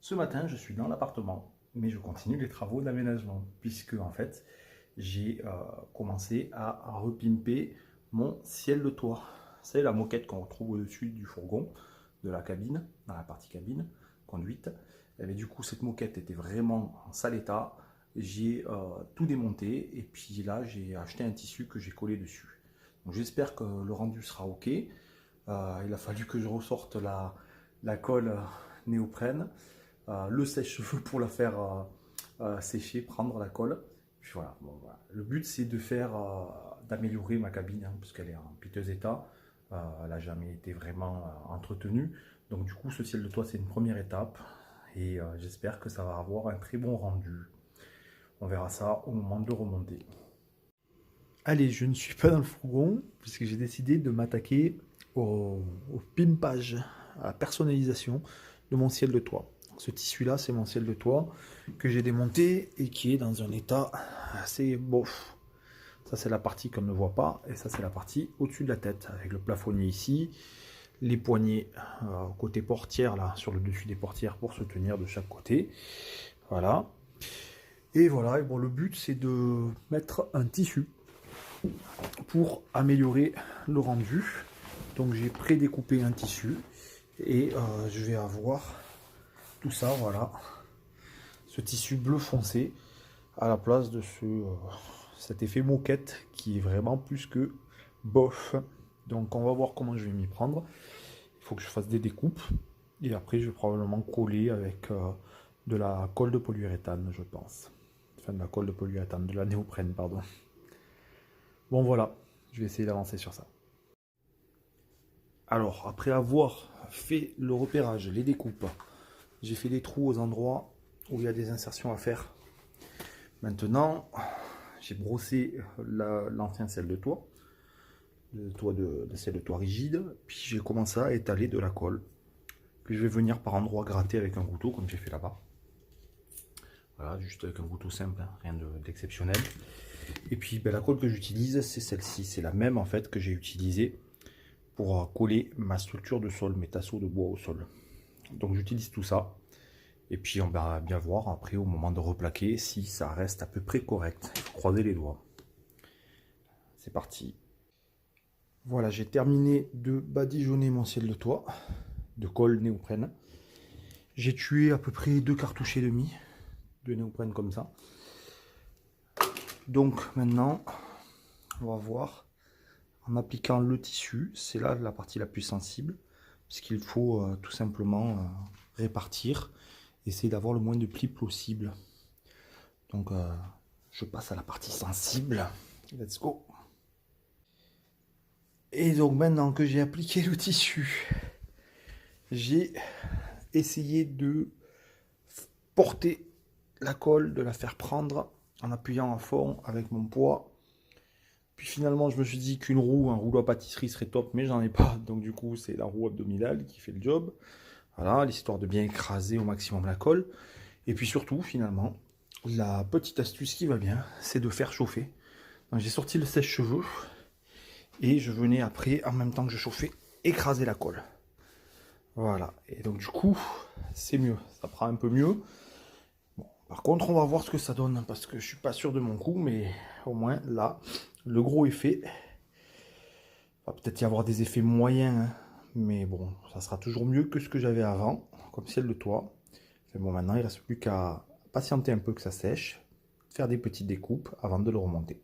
Ce matin, je suis dans l'appartement, mais je continue les travaux d'aménagement, puisque en fait, j'ai commencé à repimper mon ciel de toit. C'est la moquette qu'on retrouve au-dessus du fourgon, de la cabine, dans la partie cabine, conduite. Et du coup, cette moquette était vraiment en sale état. J'ai tout démonté et puis là, j'ai acheté un tissu que j'ai collé dessus. Donc j'espère que le rendu sera OK. Il a fallu que je ressorte la colle néoprène, le sèche-cheveux pour la faire sécher, prendre la colle. Puis voilà, bon, voilà. Le but c'est de faire, d'améliorer ma cabine, hein, parce qu'elle est en piteux état. Elle n'a jamais été vraiment entretenue. Donc du coup, ce ciel de toit, c'est une première étape. Et j'espère que ça va avoir un très bon rendu. On verra ça au moment de remonter. Allez, je ne suis pas dans le fourgon, puisque j'ai décidé de m'attaquer au pimpage, à la personnalisation de mon ciel de toit. Ce tissu-là, c'est mon ciel de toit que j'ai démonté et qui est dans un état assez bof. Ça, c'est la partie qu'on ne voit pas, et ça, c'est la partie au-dessus de la tête, avec le plafonnier ici, les poignées côté portière, là, sur le dessus des portières pour se tenir de chaque côté. Voilà. Et voilà, et bon, le but, c'est de mettre un tissu pour améliorer le rendu. Donc j'ai prédécoupé un tissu et je vais avoir tout ça, voilà, ce tissu bleu foncé à la place de cet effet moquette qui est vraiment plus que bof. Donc on va voir comment je vais m'y prendre. Il faut que je fasse des découpes et après je vais probablement coller avec de la colle de polyuréthane, je pense. Enfin de la colle de polyuréthane, de la néoprène, pardon. Bon voilà, je vais essayer d'avancer sur ça. Alors, après avoir fait le repérage, les découpes, j'ai fait des trous aux endroits où il y a des insertions à faire. Maintenant, j'ai brossé l'ancien ciel de toit, le ciel de toit rigide, puis j'ai commencé à étaler de la colle, que je vais venir par endroits gratter avec un couteau, comme j'ai fait là-bas. Voilà, juste avec un couteau simple, hein, rien d'exceptionnel. Et puis ben, la colle que j'utilise, c'est celle-ci, c'est la même en fait que j'ai utilisée pour coller ma structure de sol, mes tasseaux de bois au sol. Donc j'utilise tout ça. Et puis on va bien voir après au moment de replaquer si ça reste à peu près correct. Il faut croiser les doigts. C'est parti. Voilà, j'ai terminé de badigeonner mon ciel de toit de colle néoprène. J'ai tué à peu près 2 cartouches et demi de néoprène comme ça. Donc maintenant, on va voir. En appliquant le tissu, c'est là la partie la plus sensible, puisqu'il faut tout simplement répartir, essayer d'avoir le moins de plis possible. Donc je passe à la partie sensible. Let's go. Et donc maintenant que j'ai appliqué le tissu, j'ai essayé de porter la colle, de la faire prendre en appuyant à fond avec mon poids. Puis finalement, je me suis dit qu'une roue, un rouleau à pâtisserie serait top, mais j'en ai pas. Donc du coup, c'est la roue abdominale qui fait le job. Voilà, l'histoire de bien écraser au maximum la colle. Et puis surtout, finalement, la petite astuce qui va bien, c'est de faire chauffer. Donc j'ai sorti le sèche-cheveux et je venais après, en même temps que je chauffais, écraser la colle. Voilà, et donc du coup, c'est mieux. Ça prend un peu mieux. Bon, par contre, on va voir ce que ça donne, parce que je suis pas sûr de mon coup, mais au moins là, le gros effet. Il va peut-être y avoir des effets moyens, hein, mais bon, ça sera toujours mieux que ce que j'avais avant, comme ciel de toit. Et bon, maintenant, il ne reste plus qu'à patienter un peu que ça sèche, faire des petites découpes avant de le remonter.